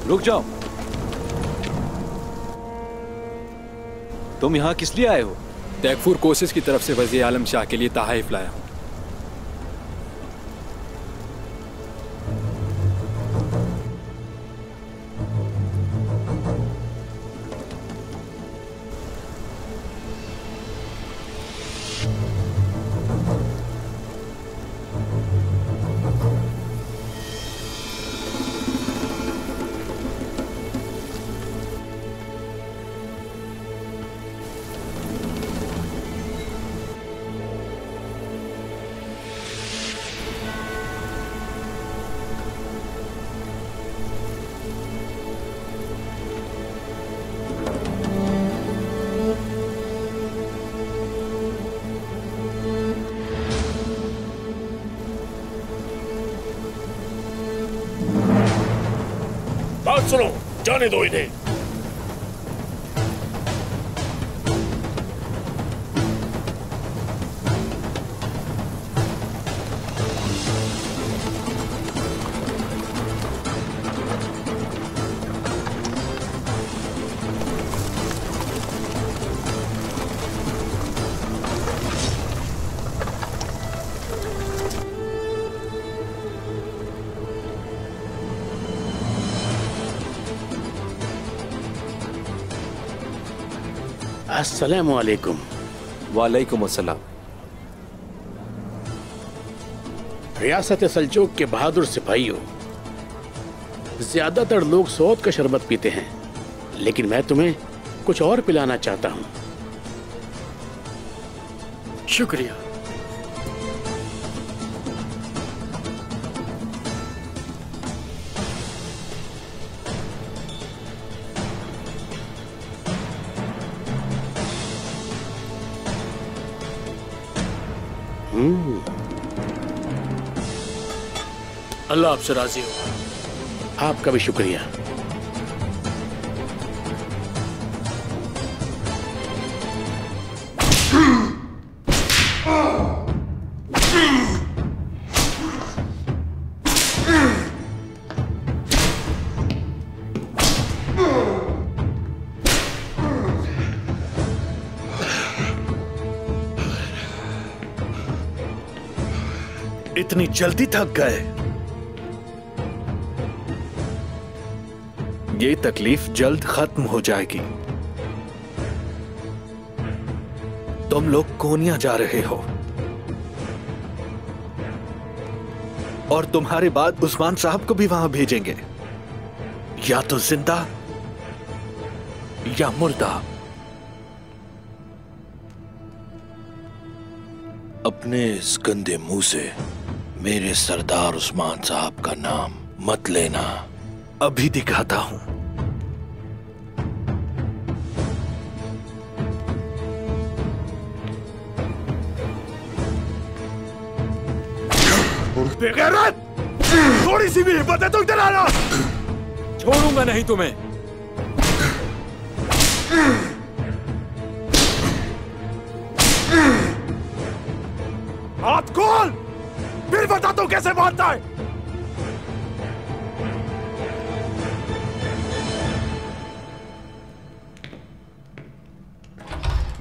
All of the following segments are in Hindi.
रुक जाओ। तुम यहाँ किस लिए आए हो? तैकफूर कोशिश की तरफ से वज़ीर आलम शाह के लिए तहाइफ लाया हूँ। सुनो, जाने दो इन्हें। अस्सलामु अलैकुम। वालेकुम अस्सलाम। रियासत सल्जूक के बहादुर सिपाहियों, ज्यादातर लोग सौद का शरबत पीते हैं, लेकिन मैं तुम्हें कुछ और पिलाना चाहता हूं। शुक्रिया। अल्लाह आपसे राजी हो। आपका भी शुक्रिया। इतनी जल्दी थक गए? ये तकलीफ जल्द खत्म हो जाएगी। तुम लोग कोनिया जा रहे हो और तुम्हारे बाद उस्मान साहब को भी वहां भेजेंगे, या तो जिंदा या मुर्दा। अपने इस गंदे मुंह से मेरे सरदार उस्मान साहब का नाम मत लेना। अभी दिखाता हूं। बेगैरत! थोड़ी सी भी हिम्मत है तो इधर आना। छोड़ूंगा नहीं तुम्हें। हाथ खोल, फिर बता तू कैसे मारता है।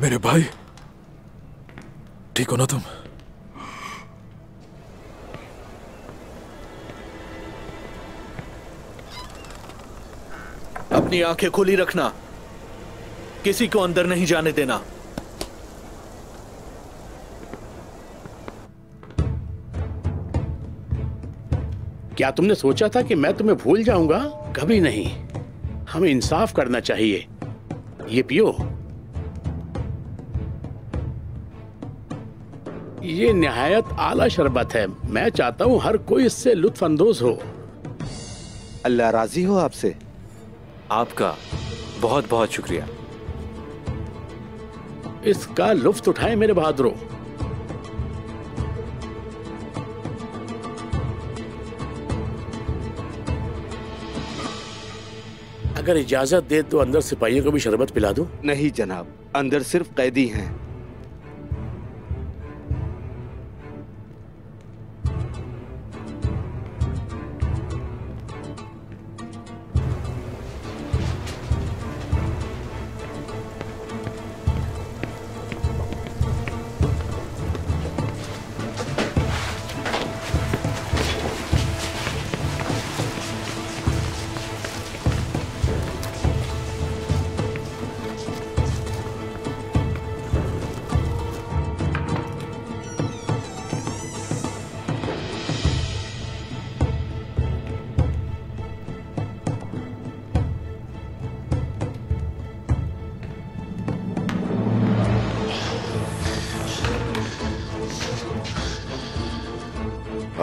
मेरे भाई, ठीक हो ना तुम? अपनी आंखें खुली रखना, किसी को अंदर नहीं जाने देना। क्या तुमने सोचा था कि मैं तुम्हें भूल जाऊंगा? कभी नहीं। हमें इंसाफ करना चाहिए। ये पियो। ये निहायत आला शरबत है। मैं चाहता हूं हर कोई इससे लुत्फ अंदोज हो। अल्लाह राजी हो आपसे। आपका बहुत बहुत शुक्रिया। इसका लुत्फ उठाएं मेरे बहादुरों। अगर इजाजत दे तो अंदर सिपाहियों को भी शरबत पिला दूं? नहीं जनाब, अंदर सिर्फ कैदी हैं।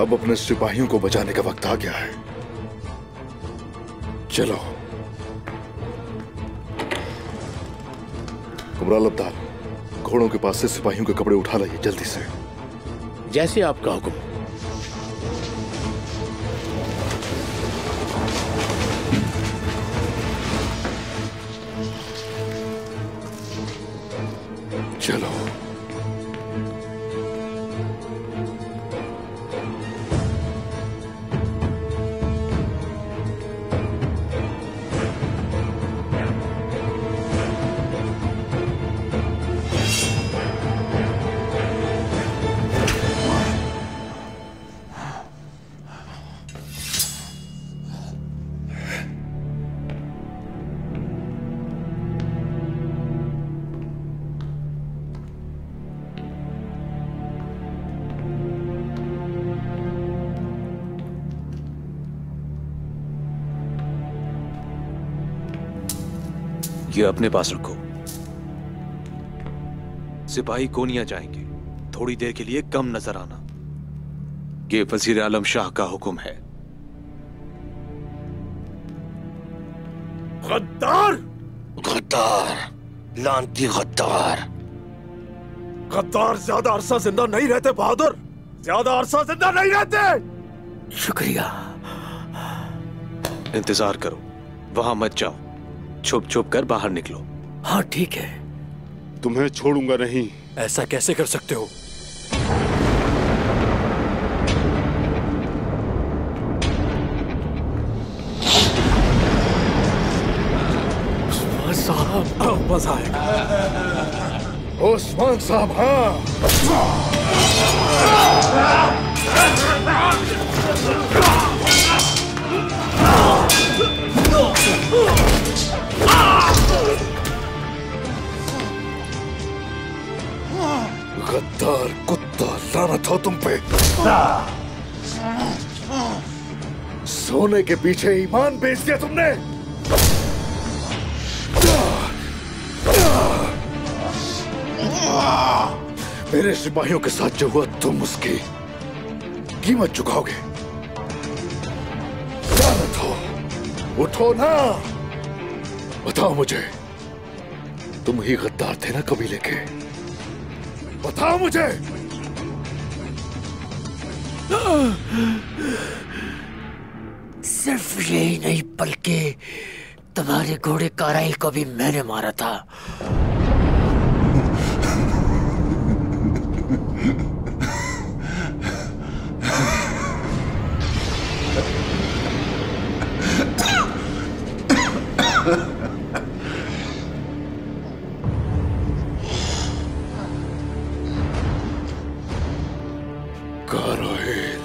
अब अपने सिपाहियों को बचाने का वक्त आ गया है। चलो कुमराल अब्दाल, घोड़ों के पास से सिपाहियों के कपड़े उठा लाइए जल्दी से। जैसे आपका हुक्म। चलो ये अपने पास रखो। सिपाही कोनिया जाएंगे, थोड़ी देर के लिए कम नजर आना। ये वजीर आलम शाह का हुक्म है। गद्दार, गद्दार, लानती गद्दार। गद्दार ज्यादा अरसा जिंदा नहीं रहते बहादुर, ज्यादा अरसा जिंदा नहीं रहते। शुक्रिया। इंतजार करो, वहां मत जाओ, छुप छुप कर बाहर निकलो। हाँ ठीक है। तुम्हें छोड़ूंगा नहीं। ऐसा कैसे कर सकते हो? उस्मान साहब, अब मजा आएगा। उस्मान साहब, हाँ। गद्दार कुत्ता, लानत हो तुम पे। सोने के पीछे ईमान बेच दिया तुमने। मेरे सिपाहियों के साथ जो हुआ तुम उसकी कीमत चुकाओगे। लानत हो, उठो ना। बताओ मुझे, तुम ही गद्दार थे ना कबीले के? बताओ मुझे। सिर्फ यही नहीं बल्कि तुम्हारे घोड़े काराइल को भी मैंने मारा था। काराइल,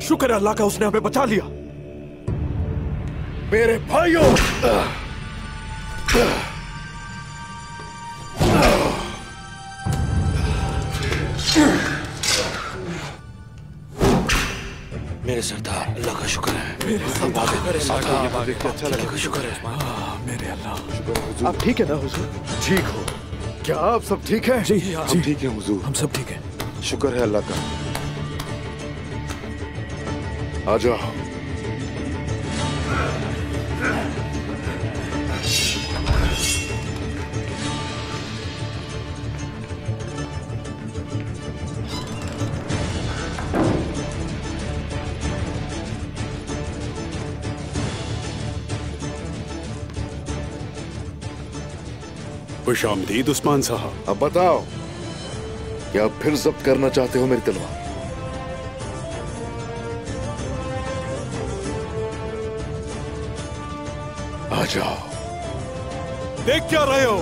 शुक्र है अल्लाह का, उसने हमें बचा लिया। मेरे भाइयों, मेरे सरदार, अल्लाह का शुक्र है। अल्लाह का शुक्र है। मेरे अल्लाह। आप ठीक है ना हुजूर? ठीक हो? क्या आप सब ठीक है? जी हम ठीक हैं हुजूर। हम सब ठीक है। शुक्र है अल्लाह का। आ जाओ। खुशामदीद उस्मान साहब। अब बताओ, क्या आप फिर जब्त करना चाहते हो मेरी तलवार? आ जाओ। देख क्या रहे हो?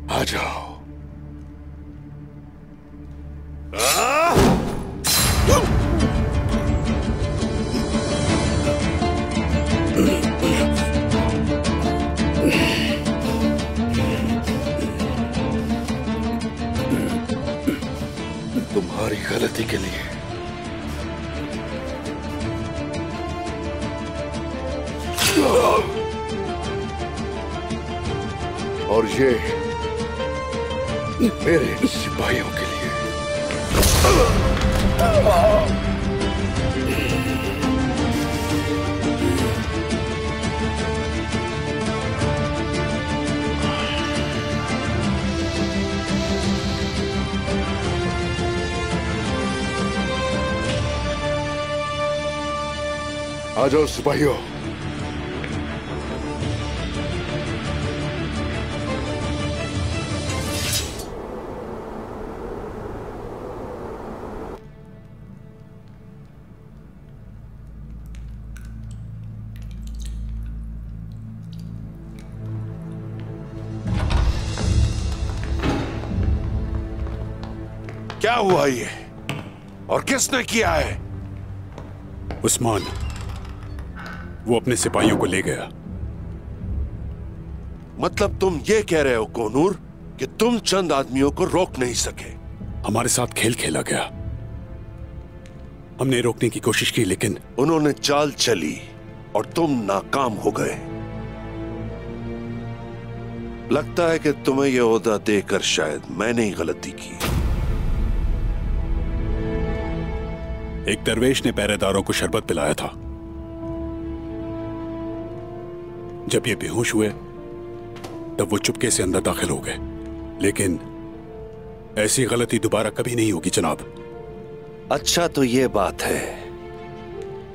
आ जाओ। तुम्हारी गलती के लिए और ये मेरे सिपाहियों के लिए। आ जाओ सिपाहियों। क्या हुआ ये और किसने किया है? उस्मान वो अपने सिपाहियों को ले गया। मतलब तुम ये कह रहे हो कोनूर कि तुम चंद आदमियों को रोक नहीं सके? हमारे साथ खेल खेला गया। हमने रोकने की कोशिश की लेकिन उन्होंने चाल चली और तुम नाकाम हो गए। लगता है कि तुम्हें यह ओहदा देकर शायद मैंने ही गलती की। एक दरवेश ने पहरेदारों को शरबत पिलाया था। जब ये बेहोश हुए तब वो चुपके से अंदर दाखिल हो गए, लेकिन ऐसी गलती दोबारा कभी नहीं होगी जनाब। अच्छा तो ये बात है,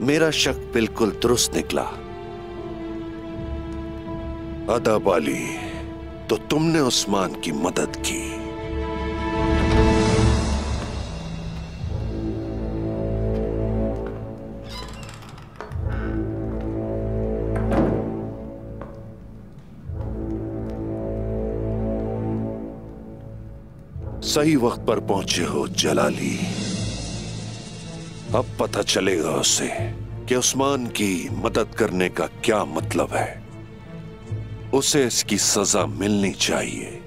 मेरा शक बिल्कुल दुरुस्त निकला। अदब अली, तो तुमने उस्मान की मदद की। सही वक्त पर पहुंचे हो जलाली। अब पता चलेगा उसे कि उस्मान की मदद करने का क्या मतलब है। उसे इसकी सजा मिलनी चाहिए।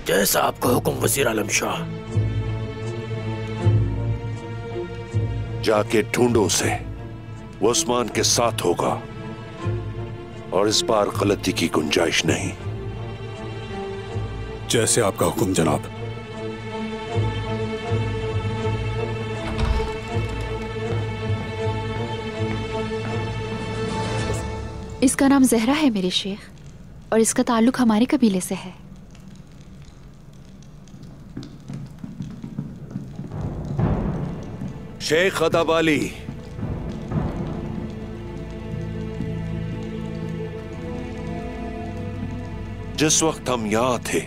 जैसा आपका हुक्म वजीर आलम शाह। जाके ढूंढो उसे, वो उस्मान के साथ होगा और इस बार गलती की गुंजाइश नहीं। जैसे आपका हुक्म जनाब। इसका नाम जहरा है मेरे शेख, और इसका ताल्लुक हमारे कबीले से है। शेख अदब अली, जिस वक्त हम यहां थे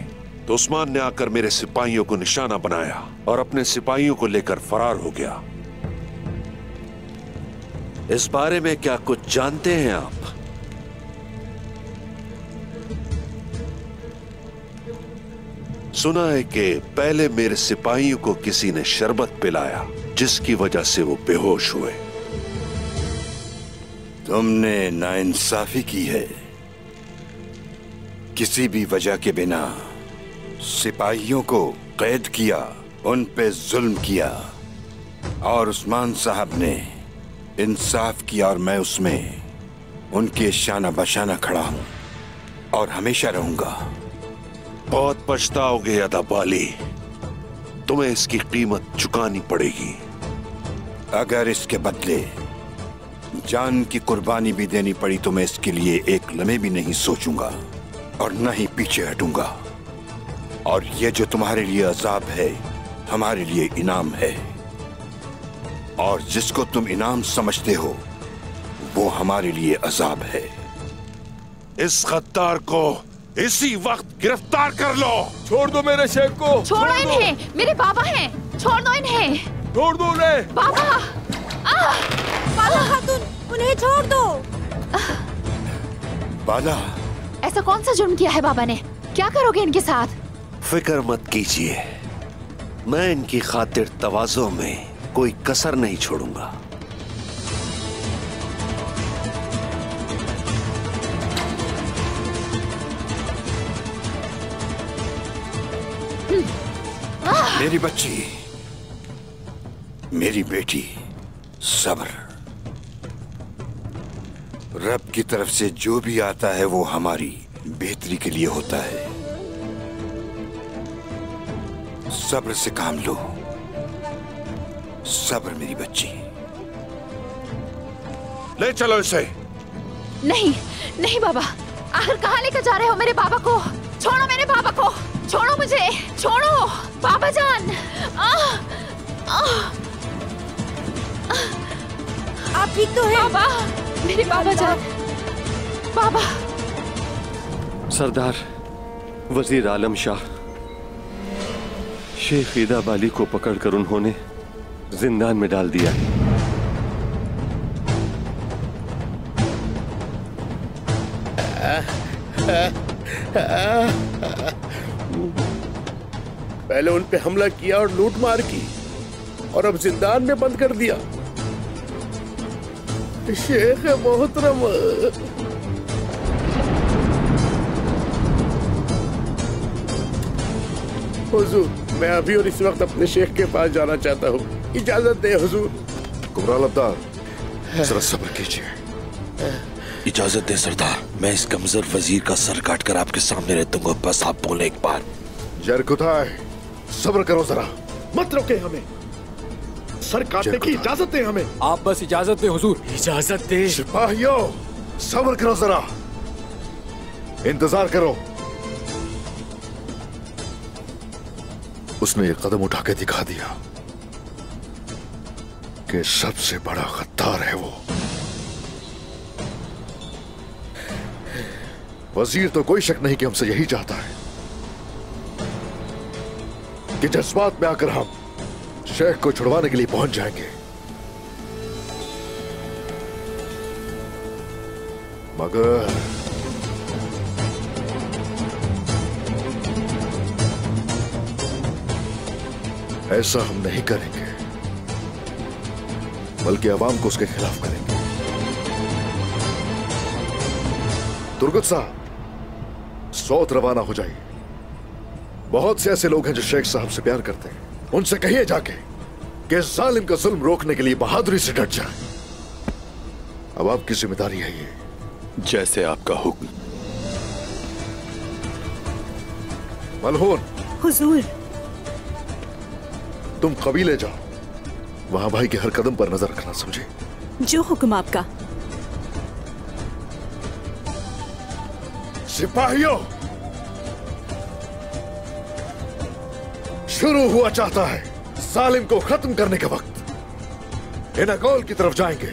तो उस्मान ने आकर मेरे सिपाहियों को निशाना बनाया और अपने सिपाहियों को लेकर फरार हो गया। इस बारे में क्या कुछ जानते हैं आप? सुना है कि पहले मेरे सिपाहियों को किसी ने शरबत पिलाया जिसकी वजह से वो बेहोश हुए। तुमने नाइंसाफी की है। किसी भी वजह के बिना सिपाहियों को कैद किया, उन पे जुल्म किया, और उस्मान साहब ने इंसाफ किया और मैं उसमें उनके शाना बशाना खड़ा हूं और हमेशा रहूंगा। बहुत पछताओगे अदाबाली, तुम्हें इसकी कीमत चुकानी पड़ेगी। अगर इसके बदले जान की कुर्बानी भी देनी पड़ी तो मैं इसके लिए एक लम्हे भी नहीं सोचूंगा और न ही पीछे हटूंगा। और ये जो तुम्हारे लिए अजाब है हमारे लिए इनाम है, और जिसको तुम इनाम समझते हो वो हमारे लिए अजाब है। इस गद्दार को इसी वक्त गिरफ्तार कर लो। छोड़ दो मेरे शेख को। छोड़ो इन्हें, मेरे बाबा हैं। छोड़ दो इन्हें। छोड़ दो उन्हें। बाबा, बाला खातून, उन्हें छोड़ दो। बाला, ऐसा कौन सा जुर्म किया है बाबा ने? क्या करोगे इनके साथ? फिक्र मत कीजिए, मैं इनकी खातिर तवाज़ो में कोई कसर नहीं छोड़ूंगा। मेरी बच्ची, मेरी बेटी, सब्र। रब की तरफ से जो भी आता है वो हमारी बेहतरी के लिए होता है। सब्र से काम लो, सब्र मेरी बच्ची। ले चलो इसे। नहीं, नहीं बाबा, आखिर कहाँ लेकर जा रहे हो मेरे बाबा को? छोड़ो मेरे बाबा को, छोड़ो मुझे, छोड़ो बाबा जान। आप ठीक तो हैं? बाबा, मेरे बाबा जान, बाबा। सरदार वजीर आलम शाह, शेख ईदा बाली को पकड़कर उन्होंने जिंदान में डाल दिया है। पहले उन पे हमला किया और लूटमार की, और अब जिंदान में बंद कर दिया। शेख मोहतरम, हुजूर, मैं अभी और इस वक्त अपने शेख के पास जाना चाहता हूँ। इजाजत दे हुजूर। कुमराल अब्दाल, जरा सब्र कीजिए। इजाजत दे सरदार, मैं इस कमजोर वजीर का सर काट कर आपके सामने रह दूंगा। बस आप बोले एक बार। जरकुताय, सब्र करो जरा, मत रोके हमें। सर काटने की इजाजत दे हमें। आप बस इजाजत दे हुजूर। इजाजत दे। सिपाहियों, सब्र करो जरा, इंतजार करो। उसने एक कदम उठा के दिखा दिया कि सबसे बड़ा गद्दार है वो। वजीर तो कोई शक नहीं कि हमसे यही चाहता है कि जज्बात में आकर हम शेख को छुड़वाने के लिए पहुंच जाएंगे, मगर ऐसा हम नहीं करेंगे, बल्कि अवाम को उसके खिलाफ करेंगे। तुर्गत साहब, सौत रवाना हो जाइए। बहुत से ऐसे लोग हैं जो शेख साहब से प्यार करते हैं, उनसे कहिए जाके कि जालिम का जुल्म रोकने के लिए बहादुरी से डट जाए। अब आपकी जिम्मेदारी है ये। जैसे आपका हुक्म। मलहून, हुजूर, तुम कबीले जाओ, वहां भाई के हर कदम पर नजर रखना, समझे? जो हुक्म आपका। सिपाहियों, शुरू हुआ चाहता है जालिम को खत्म करने का वक्त। इनागोल की तरफ जाएंगे।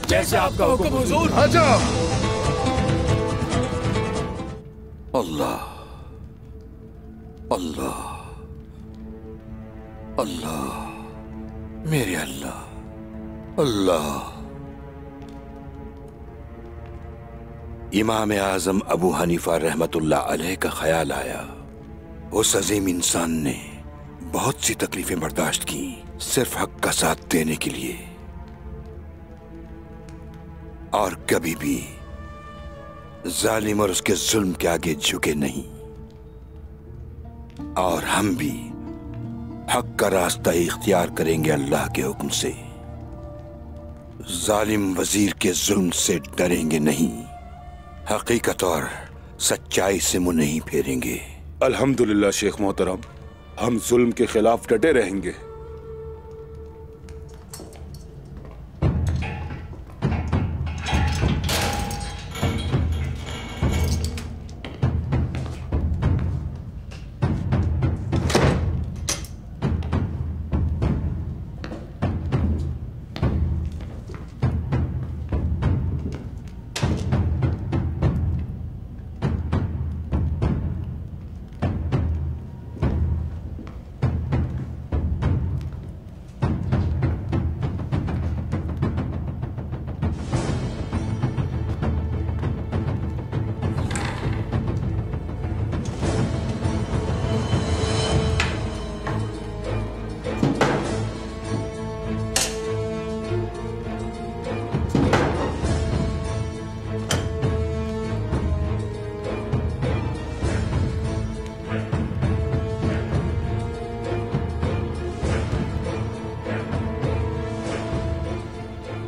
जैसे आपका हुक्म हुजूर। आ जाओ। अल्लाह अल्लाह अल्लाह, मेरे अल्लाह अल्लाह। इमाम आजम अबू हनीफा रहमतुल्लाह अलैह का ख्याल आया। उस अजीम इंसान ने बहुत सी तकलीफें बर्दाश्त की सिर्फ हक का साथ देने के लिए, और कभी भी जालिम और उसके जुल्म के आगे झुके नहीं। और हम भी हक का रास्ता इख्तियार करेंगे अल्लाह के हुक्म से। जालिम वजीर के जुल्म से डरेंगे नहीं। हकीकत और सच्चाई से मुंह नहीं फेरेंगे। अल्हम्दुलिल्लाह शेख मोहतरम, हम जुल्म के खिलाफ डटे रहेंगे।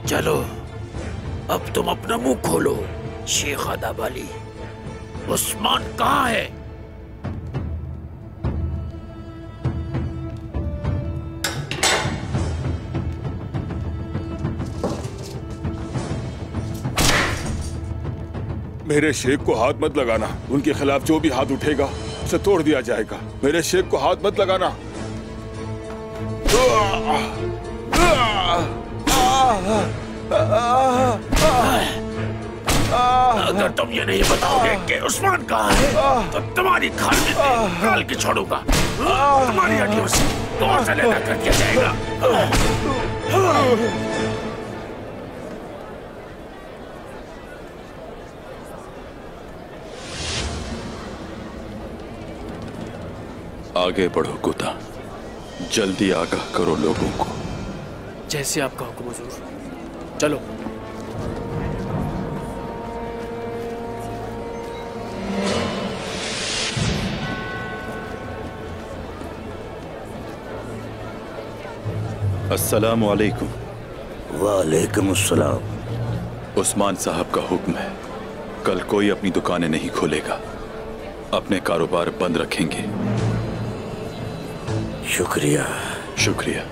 चलो अब तुम अपना मुंह खोलो। शेख अदाब अली, उस्मान कहाँ है? मेरे शेख को हाथ मत लगाना। उनके खिलाफ जो भी हाथ उठेगा उसे तोड़ दिया जाएगा। मेरे शेख को हाथ मत लगाना। अगर तुम ये नहीं बताओगे कि उस्मान कहाँ है, तो तुम्हारी खाल में निकाल के छोड़ूंगा। तुम्हारी हड्डियों से कौन सा लेना कर दिया जाएगा। आगे बढ़ो कुत्ता, जल्दी आगाह करो लोगों को। जैसे आपका हुक्म हुजूर। चलो। अस्सलामु अलैकुम। वालेकुम अस्सलाम। उस्मान साहब का हुक्म है, कल कोई अपनी दुकानें नहीं खोलेगा, अपने कारोबार बंद रखेंगे। शुक्रिया। शुक्रिया।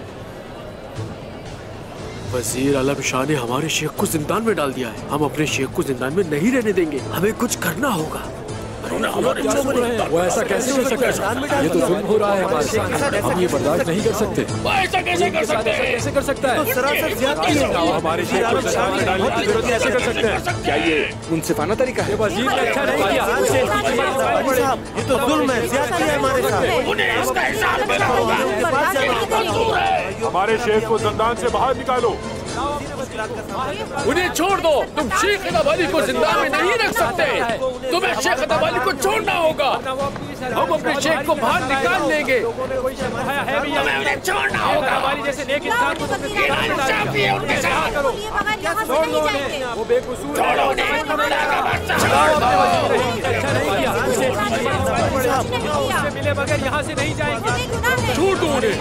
वजीर आलम शाह ने हमारे शेख को जिंदान में डाल दिया है। हम अपने शेख को जिंदान में नहीं रहने देंगे। हमें कुछ करना होगा। वो ऐसा कैसे कर सकता है? ये तो जुल्म हो रहा है हमारे साथ। हम ये बर्दाश्त नहीं कर सकते। ऐसा कैसे कर सकते हैं? कैसे कर सकता है? सरासर ज़्यादती है। हमारे शेख को जिंदान में डालने की जरूरत कैसे कर सकते हैं? क्या ये मुनसिफाना तरीका है? वजीर ने अच्छा नहीं किया। ये तो जुल्म है, ज़्यादती है हमारे साथ। उन्हें इसका हिसाब देना होगा। हमारे शेख को जिंदान से बाहर निकालो। उन्हें छोड़ दो। तुम शेख अदाब अली को जिंदान में नहीं रख सकते। तुम्हें शेख अदाब अली को छोड़ना होगा। हम अपने शेख को बाहर निकाल लेंगे। तुम्हें उन्हें छोड़ना होगा। जैसे नेक इंसान को इंसाफी है उनके साथ। छोड़ दो उन्हें, वो बेकसूर है। छोड़ो उन्हें। उससे मिले बगैर यहाँ से नहीं जाएंगे। छोड़ दो उन्हें।